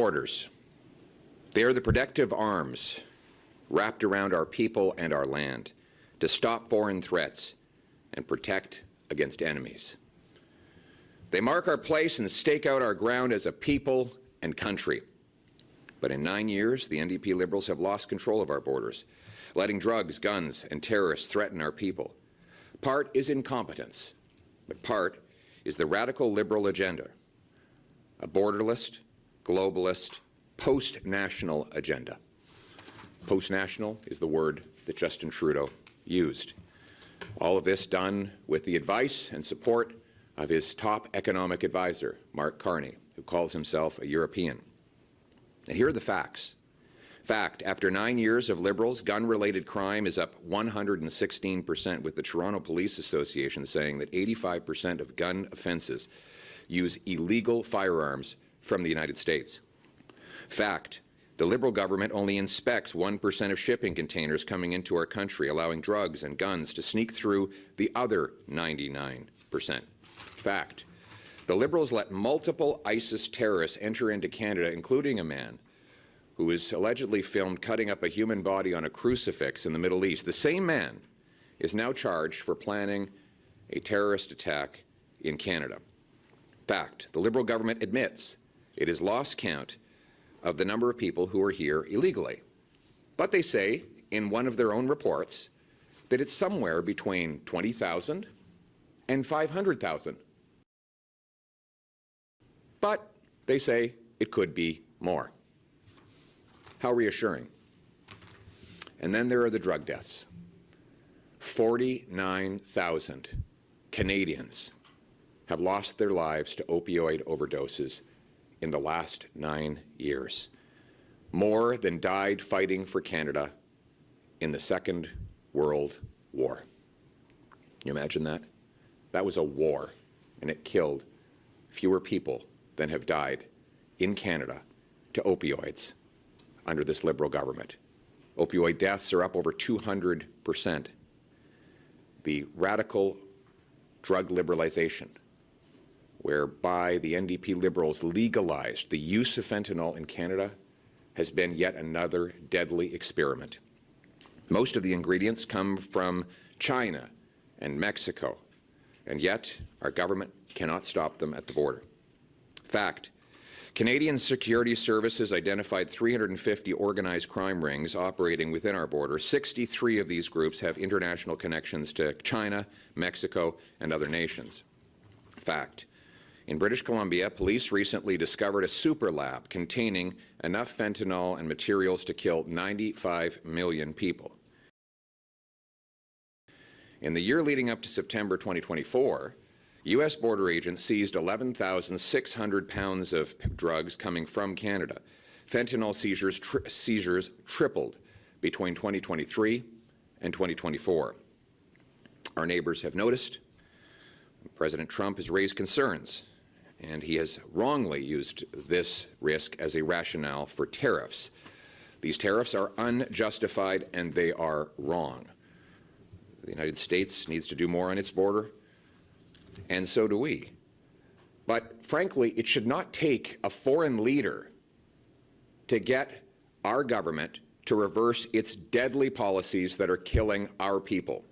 borders. They are the protective arms wrapped around our people and our land to stop foreign threats and protect against enemies. They mark our place and stake out our ground as a people and country. But in 9 years, the NDP Liberals have lost control of our borders, letting drugs, guns, and terrorists threaten our people. Part is incompetence, but part is the radical Liberal agenda, a borderless, globalist, post-national agenda. Post-national is the word that Justin Trudeau used. All of this done with the advice and support of his top economic advisor, Mark Carney, who calls himself a European. And here are the facts. Fact, after 9 years of Liberals, gun-related crime is up 116%, with the Toronto Police Association saying that 85% of gun offences use illegal firearms from the United States. Fact, the Liberal government only inspects 1% of shipping containers coming into our country, allowing drugs and guns to sneak through the other 99%. Fact, the Liberals let multiple ISIS terrorists enter into Canada, including a man who was allegedly filmed cutting up a human body on a crucifix in the Middle East. The same man is now charged for planning a terrorist attack in Canada. Fact, the Liberal government admits it has lost count of the number of people who are here illegally. But they say in one of their own reports that it's somewhere between 20,000 and 500,000. But they say it could be more. How reassuring. And then there are the drug deaths. 49,000 Canadians have lost their lives to opioid overdoses in the last 9 years. More than died fighting for Canada in the Second World War. Can you imagine that? That was a war, and it killed fewer people than have died in Canada to opioids under this Liberal government. Opioid deaths are up over 200%. The radical drug liberalization, whereby the NDP Liberals legalized the use of fentanyl in Canada, has been yet another deadly experiment. Most of the ingredients come from China and Mexico, and yet our government cannot stop them at the border. Fact, Canadian security services identified 350 organized crime rings operating within our border. 63 of these groups have international connections to China, Mexico, and other nations. Fact, in British Columbia, police recently discovered a super lab containing enough fentanyl and materials to kill 95 million people. In the year leading up to September 2024, U.S. border agents seized 11,600 pounds of drugs coming from Canada. Fentanyl seizures tripled between 2023 and 2024. Our neighbors have noticed. President Trump has raised concerns, and he has wrongly used this risk as a rationale for tariffs. These tariffs are unjustified and they are wrong. The United States needs to do more on its border, and so do we. But frankly, it should not take a foreign leader to get our government to reverse its deadly policies that are killing our people.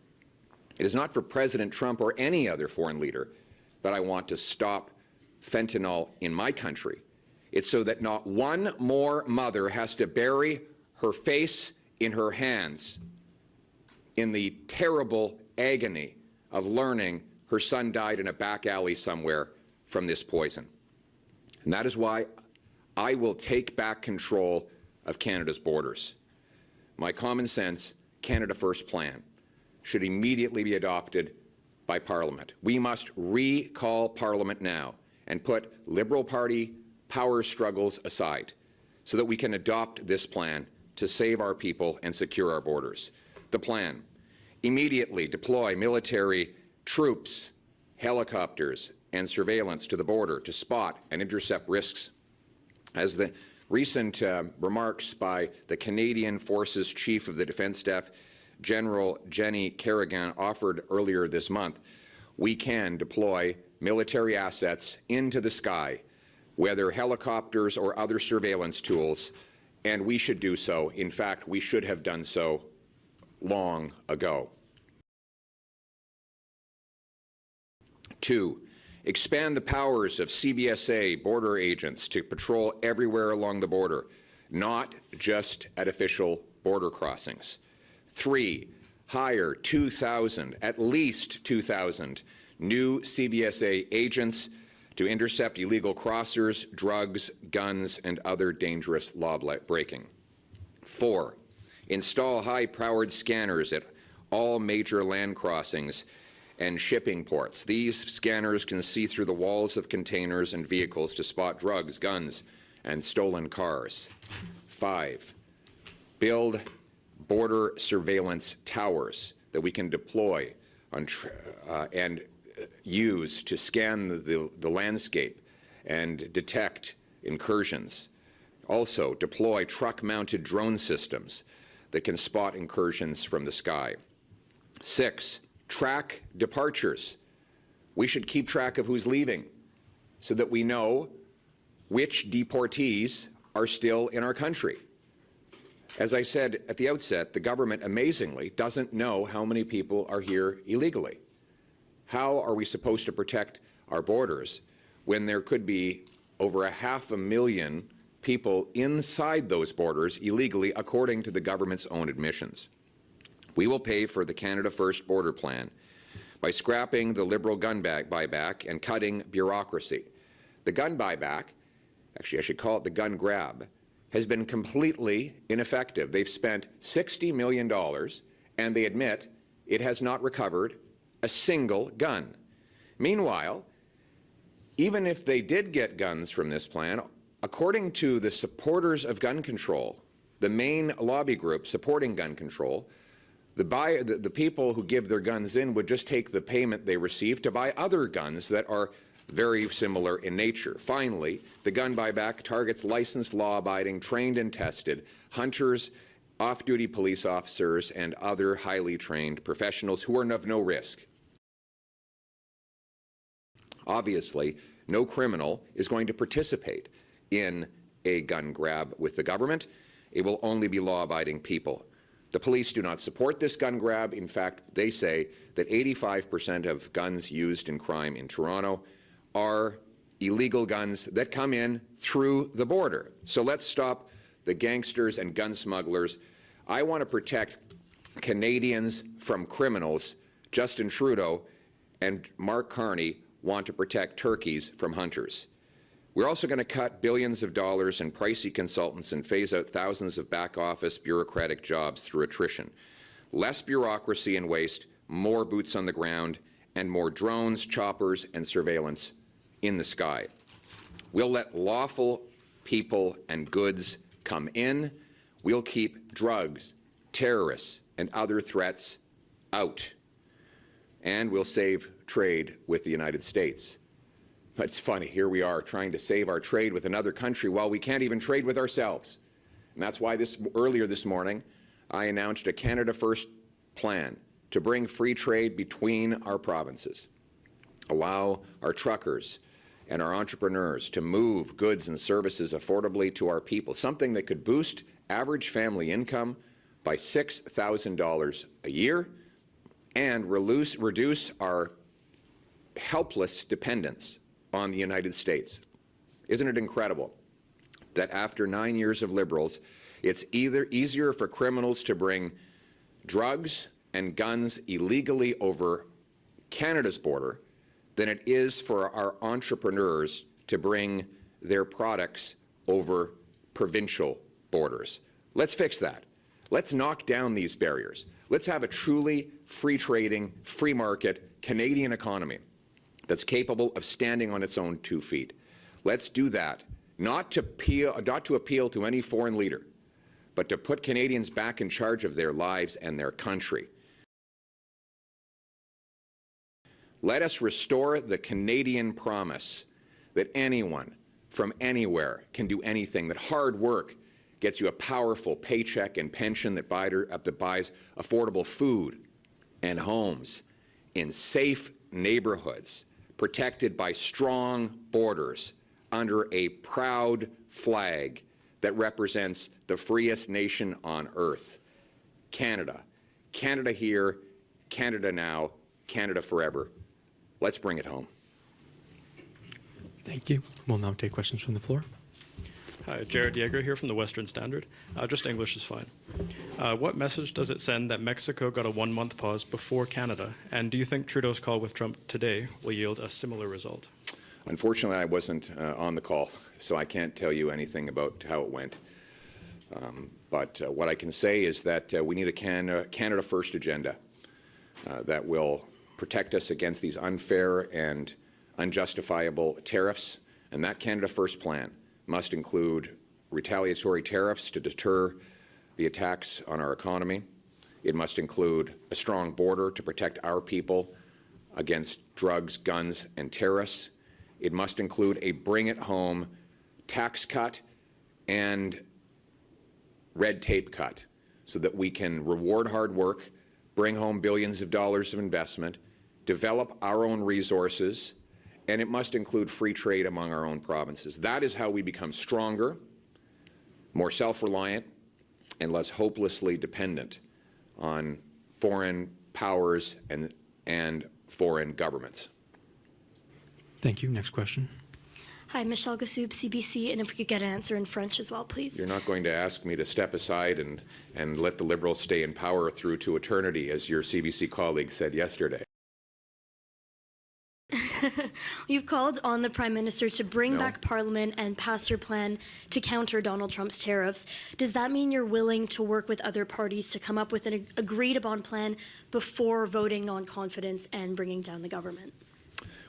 It is not for President Trump or any other foreign leader that I want to stop fentanyl in my country. It's so that not one more mother has to bury her face in her hands in the terrible agony of learning her son died in a back alley somewhere from this poison. And that is why I will take back control of Canada's borders. My common sense, Canada First plan should immediately be adopted by Parliament. We must recall Parliament now and put Liberal Party power struggles aside so that we can adopt this plan to save our people and secure our borders. The plan: immediately deploy military troops, helicopters, and surveillance to the border to spot and intercept risks. As the recent remarks by the Canadian Forces Chief of the Defence Staff, General Jenny Kerrigan, offered earlier this month, we can deploy military assets into the sky whether helicopters or other surveillance tools, and we should do so. In fact, we should have done so long ago. 2, expand the powers of CBSA border agents to patrol everywhere along the border, not just at official border crossings. 3, hire 2,000, at least 2,000, new CBSA agents to intercept illegal crossers, drugs, guns, and other dangerous law breaking. 4, install high-powered scanners at all major land crossings and shipping ports. These scanners can see through the walls of containers and vehicles to spot drugs, guns, and stolen cars. 5, build border surveillance towers that we can deploy on and use to scan the landscape and detect incursions. Also, deploy truck-mounted drone systems that can spot incursions from the sky. 6, track departures. We should keep track of who's leaving so that we know which deportees are still in our country. As I said at the outset, the government amazingly doesn't know how many people are here illegally. How are we supposed to protect our borders when there could be over 500,000 people inside those borders illegally, according to the government's own admissions? We will pay for the Canada First border plan by scrapping the Liberal gun buyback and cutting bureaucracy. The gun buyback, actually I should call it the gun grab, has been completely ineffective. They've spent $60 million, and they admit it has not recovered a single gun. Meanwhile, even if they did get guns from this plan, according to the supporters of gun control, the main lobby group supporting gun control, the people who give their guns in would just take the payment they receive to buy other guns that are very similar in nature. Finally, the gun buyback targets licensed, law-abiding, trained and tested hunters, off-duty police officers, and other highly trained professionals who are of no risk. Obviously, no criminal is going to participate in a gun grab with the government. It will only be law-abiding people. The police do not support this gun grab. In fact, they say that 85% of guns used in crime in Toronto are illegal guns that come in through the border. So let's stop the gangsters and gun smugglers. I want to protect Canadians from criminals. Justin Trudeau and Mark Carney want to protect turkeys from hunters. We're also going to cut billions of dollars in pricey consultants and phase out thousands of back-office bureaucratic jobs through attrition. Less bureaucracy and waste, more boots on the ground, and more drones, choppers, and surveillance in the sky. We'll let lawful people and goods come in. We'll keep drugs, terrorists, and other threats out. And we'll save trade with the United States. But it's funny, here we are trying to save our trade with another country while we can't even trade with ourselves. And that's why earlier this morning, I announced a Canada First plan to bring free trade between our provinces, allow our truckers and our entrepreneurs to move goods and services affordably to our people, something that could boost average family income by $6,000 a year and reduce our helpless dependence on the United States. Isn't it incredible that after 9 years of Liberals, it's either easier for criminals to bring drugs and guns illegally over Canada's border than it is for our entrepreneurs to bring their products over provincial borders? Let's fix that. Let's knock down these barriers. Let's have a truly free trading, free market Canadian economy that's capable of standing on its own 2 feet. Let's do that, not to appeal to any foreign leader, but to put Canadians back in charge of their lives and their country. Let us restore the Canadian promise that anyone from anywhere can do anything, that hard work gets you a powerful paycheck and pension that buys affordable food and homes in safe neighborhoods, protected by strong borders, under a proud flag that represents the freest nation on earth. Canada. Canada here, Canada now, Canada forever. Let's bring it home. Thank you. We'll now take questions from the floor. Hi, Jared Yeager here from the Western Standard. Just English is fine. What message does it send that Mexico got a one-month pause before Canada? And do you think Trudeau's call with Trump today will yield a similar result? Unfortunately, I wasn't on the call, so I can't tell you anything about how it went. But what I can say is that we need a Canada First agenda that will protect us against these unfair and unjustifiable tariffs. And that Canada First plan must include retaliatory tariffs to deter the attacks on our economy. It must include a strong border to protect our people against drugs, guns, and terrorists. It must include a bring-it-home tax cut and red tape cut so that we can reward hard work, bring home billions of dollars of investment, develop our own resources, and it must include free trade among our own provinces. That is how we become stronger, more self-reliant, and less hopelessly dependent on foreign powers and foreign governments. Thank you. Next question. Hi, Michelle Gassoub, CBC, and if we could get an answer in French as well, please. You're not going to ask me to step aside and let the Liberals stay in power through to eternity, as your CBC colleague said yesterday. You've called on the Prime Minister to bring back Parliament and pass your plan to counter Donald Trump's tariffs. Does that mean you're willing to work with other parties to come up with an agreed-upon plan before voting on confidence and bringing down the government?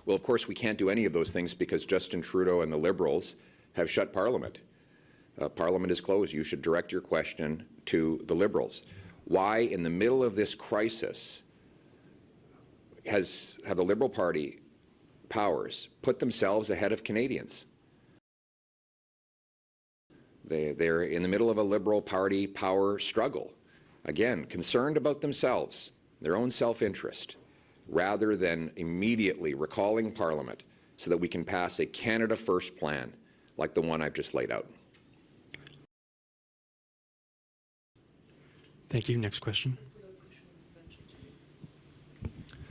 Well, of course, we can't do any of those things because Justin Trudeau and the Liberals have shut Parliament. Parliament is closed. You should direct your question to the Liberals. Why, in the middle of this crisis, have the Liberal Party powers put themselves ahead of Canadians? They're in the middle of a Liberal Party power struggle. Again, concerned about themselves, their own self-interest, rather than immediately recalling Parliament so that we can pass a Canada First plan like the one I've just laid out. Thank you. Next question.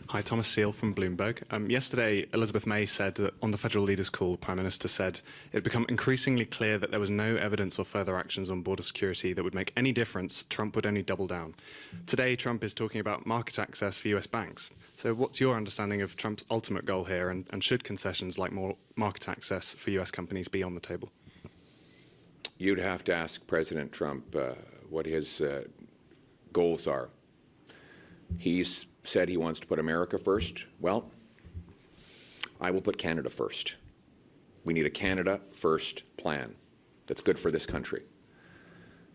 Hi, Thomas Seal from Bloomberg. Yesterday, Elizabeth May said that on the federal leaders' call, the Prime Minister said it had become increasingly clear that there was no evidence or further actions on border security that would make any difference. Trump would only double down. Today, Trump is talking about market access for US banks. So what's your understanding of Trump's ultimate goal here, and should concessions like more market access for US companies be on the table? You'd have to ask President Trump what his goals are. He's said he wants to put America first. Well, I will put Canada first. We need a Canada First plan that's good for this country.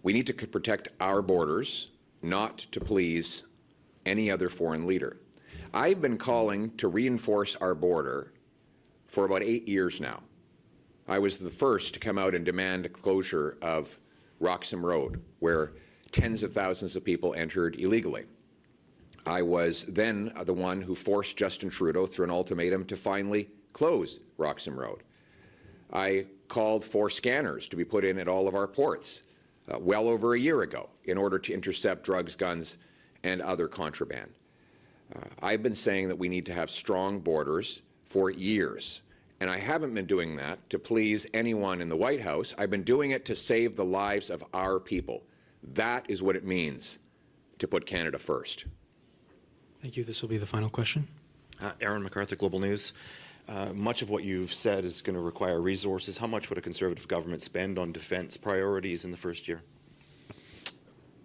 We need to protect our borders, not to please any other foreign leader. I've been calling to reinforce our border for about 8 years now. I was the first to come out and demand a closure of Roxham Road, where tens of thousands of people entered illegally. I was then the one who forced Justin Trudeau through an ultimatum to finally close Roxham Road. I called for scanners to be put in at all of our ports well over a year ago in order to intercept drugs, guns, and other contraband. I've been saying that we need to have strong borders for years, and I haven't been doing that to please anyone in the White House. I've been doing it to save the lives of our people. That is what it means to put Canada first. Thank you. This will be the final question. Aaron MacArthur, Global News. Much of what you've said is going to require resources. How much would a Conservative government spend on defence priorities in the first year?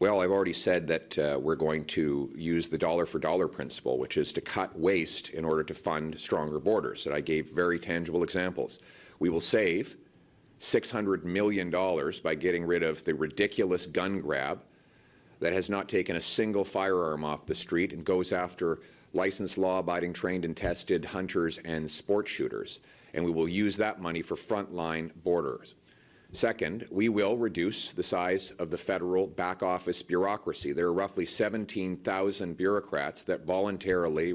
Well, I've already said that we're going to use the dollar-for-dollar principle, which is to cut waste in order to fund stronger borders. And I gave very tangible examples. We will save $600 million by getting rid of the ridiculous gun grab that has not taken a single firearm off the street and goes after licensed, law-abiding, trained and tested hunters and sport shooters. And we will use that money for frontline borders. Second, we will reduce the size of the federal back office bureaucracy. There are roughly 17,000 bureaucrats that voluntarily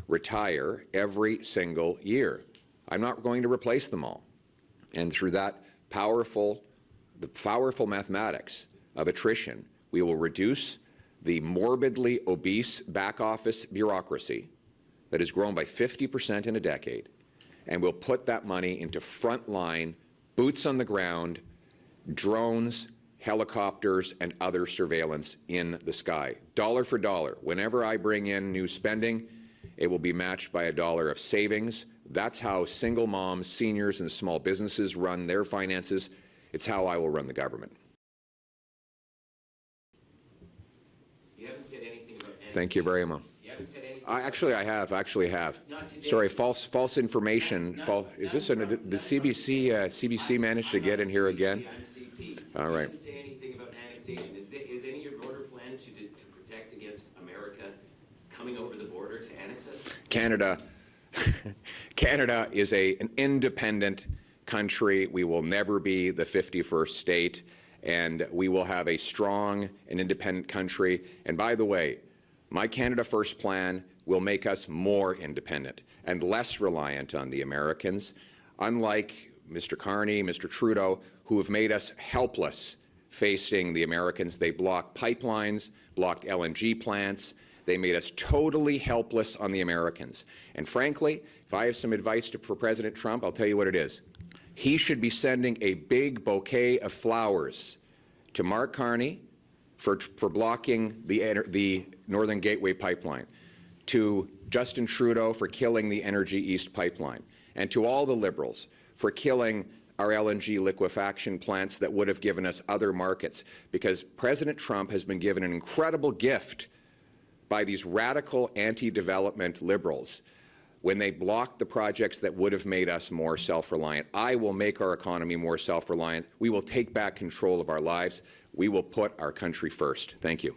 retire every single year. I'm not going to replace them all. And through that the powerful mathematics of attrition, we will reduce the morbidly obese back office bureaucracy that has grown by 50% in a decade, and we'll put that money into frontline, boots on the ground, drones, helicopters, and other surveillance in the sky. Dollar for dollar. Whenever I bring in new spending, it will be matched by $1 of savings. That's how single moms, seniors, and small businesses run their finances. It's how I will run the government. You haven't said anything about annexation. Thank you very much. You haven't said anything. I actually have. Not today. Sorry, false information. Is this the CBC managed to get in here again? I'm CP. All right. You haven't said anything about annexation. Is any of your border plan to protect against America coming over the border to annex us? Canada is an independent country. We will never be the 51st state, and we will have a strong and independent country. And by the way, my Canada First plan will make us more independent and less reliant on the Americans, unlike Mr. Carney, Mr. Trudeau, who have made us helpless facing the Americans. They blocked pipelines, blocked LNG plants. They made us totally helpless on the Americans. And frankly, if I have some advice for President Trump, I'll tell you what it is. He should be sending a big bouquet of flowers to Mark Carney for blocking the Northern Gateway pipeline, to Justin Trudeau for killing the Energy East pipeline, and to all the Liberals for killing our LNG liquefaction plants that would have given us other markets, because President Trump has been given an incredible gift by these radical anti-development Liberals when they blocked the projects that would have made us more self-reliant. I will make our economy more self-reliant. We will take back control of our lives. We will put our country first. Thank you.